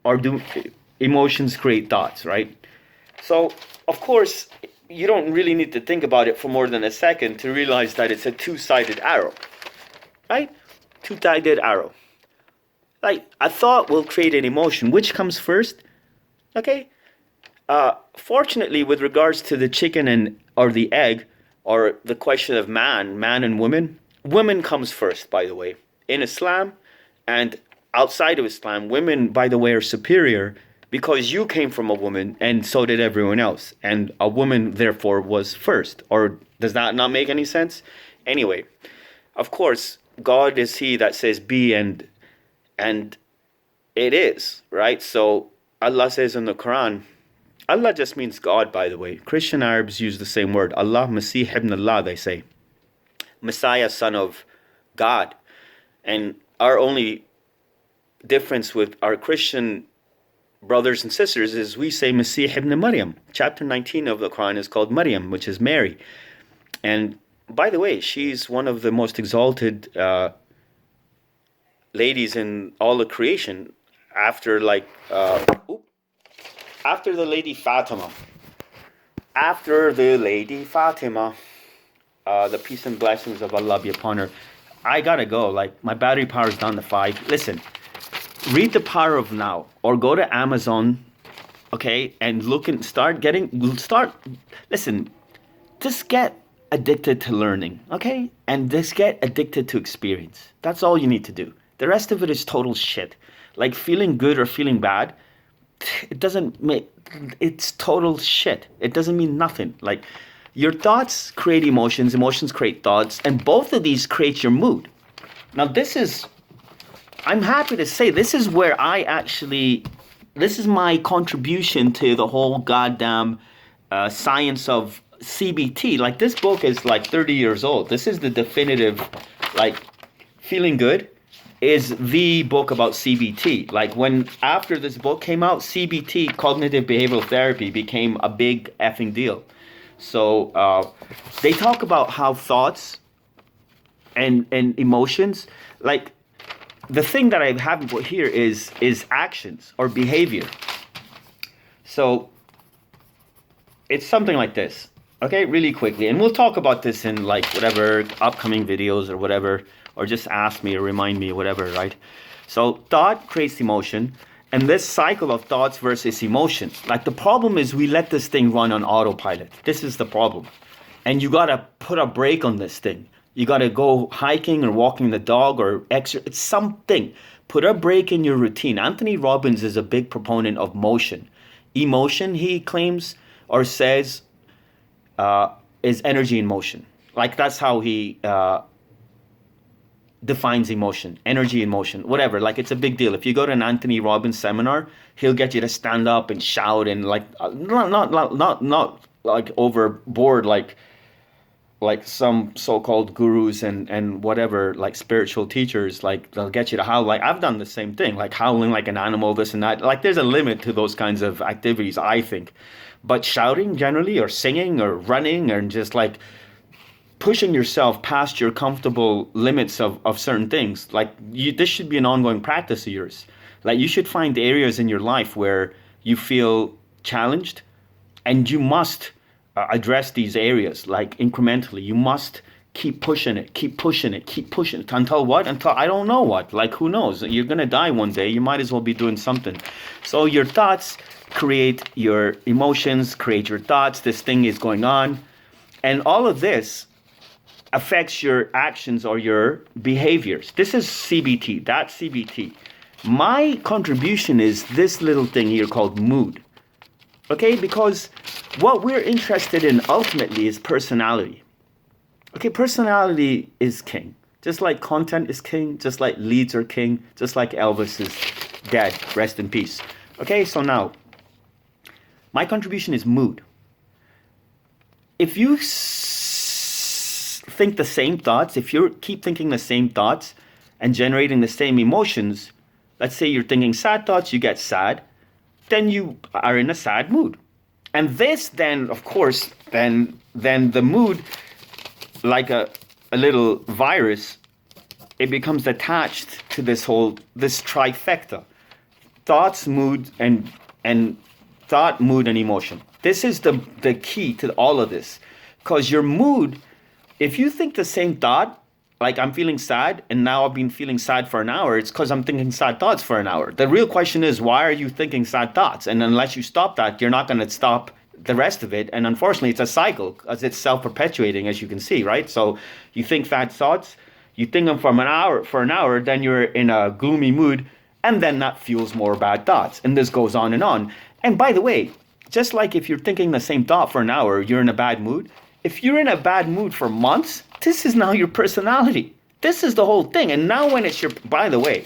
or do emotions create thoughts, right? So, of course, you don't really need to think about it for more than a second to realize that it's a two-sided arrow, right? Two-sided arrow. Like, a thought will create an emotion. Which comes first? Okay? Fortunately, with regards to the chicken and or the egg, or the question of man and women comes first, by the way. In Islam and outside of Islam, women, by the way, are superior because you came from a woman and so did everyone else. And a woman, therefore, was first. Or does that not make any sense? Anyway, of course, God is He that says be, and it is, right? So Allah says in the Quran, Allah just means God, by the way. Christian Arabs use the same word. Allah, Masih ibn Allah, they say. Messiah, son of God. And our only difference with our Christian brothers and sisters is we say Masih ibn Maryam. Chapter 19 of the Quran is called Maryam, which is Mary. And by the way, she's one of the most exalted ladies in all of creation after after the Lady Fatima. After the Lady Fatima, the peace and blessings of Allah be upon her. I gotta go. Like, my battery power is down to 5. Listen, read The Power of Now, or go to Amazon, okay, and listen, just get addicted to learning, okay, and just get addicted to experience. That's all you need to do. The rest of it is total shit. Like, feeling good or feeling bad, it's total shit. It doesn't mean nothing. Like, your thoughts create emotions, emotions create thoughts, and both of these create your mood. Now, I'm happy to say, this is where this is my contribution to the whole goddamn science of CBT. Like, this book is like 30 years old. This is the definitive, like, feeling good is the book about CBT. Like, after this book came out, CBT, cognitive behavioral therapy, became a big effing deal. So they talk about how thoughts and emotions, like, the thing that I haven't put here is actions or behavior. So it's something like this, okay, really quickly. And we'll talk about this in, like, whatever upcoming videos or whatever, or just ask me or remind me or whatever, right? So thought creates emotion, and this cycle of thoughts versus emotions. Like, the problem is we let this thing run on autopilot. This is the problem. And you gotta put a brake on this thing. You gotta go hiking or walking the dog or exercise, something. Put a break in your routine. Anthony Robbins is a big proponent of motion. Emotion, he claims or says, is energy in motion. Like, that's how he defines emotion, energy in motion, whatever. Like, it's a big deal. If you go to an Anthony Robbins seminar, he'll get you to stand up and shout and, like, not like overboard, like some so-called gurus and whatever, like spiritual teachers, like, they'll get you to howl. Like, I've done the same thing, like howling like an animal, this and that. Like, there's a limit to those kinds of activities, I think. But shouting generally, or singing, or running, and just, like, pushing yourself past your comfortable limits of certain things, like, this should be an ongoing practice of yours. Like, you should find areas in your life where you feel challenged, and you must address these areas, like, incrementally. You must keep pushing it until what? Until I don't know what. Like, who knows? You're gonna die one day. You might as well be doing something. So your thoughts create your emotions, create your thoughts. This thing is going on, and all of this affects your actions or your behaviors. This is CBT, that's CBT. My contribution is this little thing here called mood. Okay, because what we're interested in ultimately is personality. Okay, personality is king. Just like content is king, just like leads are king, just like Elvis is dead, rest in peace. Okay, so now, my contribution is mood. If you think the same thoughts, if you keep thinking the same thoughts and generating the same emotions, let's say you're thinking sad thoughts, you get sad, then you are in a sad mood. And this then, of course, then the mood, like a little virus, it becomes attached to this trifecta. thoughts, mood, and thought, mood, and emotion. This is the key to all of this. Because your mood, if you think the same thought, like I'm feeling sad and now I've been feeling sad for an hour, it's because I'm thinking sad thoughts for an hour. The real question is, why are you thinking sad thoughts? And unless you stop that, you're not going to stop the rest of it. And unfortunately, it's a cycle because it's self-perpetuating, as you can see, right? So you think sad thoughts, you think them for an hour, then you're in a gloomy mood, and then that fuels more bad thoughts. And this goes on and on. And by the way, just like if you're thinking the same thought for an hour, you're in a bad mood. If you're in a bad mood for months, this is now your personality. This is the whole thing. And now when it's your, by the way,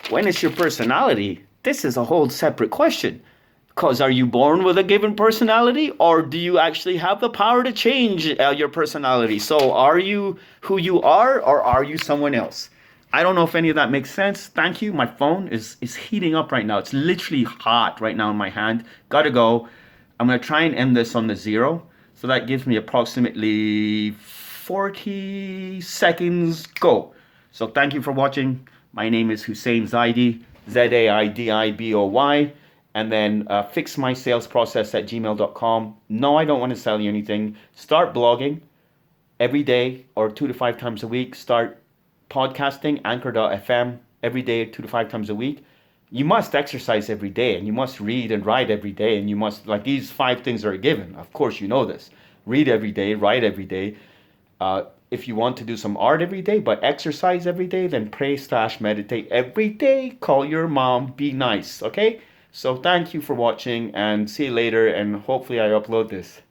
when it's your personality, this is a whole separate question. Because are you born with a given personality, or do you actually have the power to change your personality? So are you who you are, or are you someone else? I don't know if any of that makes sense. Thank you. My phone is heating up right now. It's literally hot right now in my hand. Gotta go. I'm going to try and end this on the 0. So that gives me approximately 40 seconds. Go. So thank you for watching. My name is Hussein Zaidi, Zaidiboy. And then fixmysalesprocess@gmail.com. No, I don't want to sell you anything. Start blogging every day or 2 to 5 times a week. Start podcasting, anchor.fm, every day, 2 to 5 times a week. You must exercise every day, and you must read and write every day, and you must, like, these 5 things are a given. Of course, you know this. Read every day, write every day. If you want to do some art every day, but exercise every day, then pray/meditate every day. Call your mom. Be nice, okay? So thank you for watching, and see you later, and hopefully I upload this.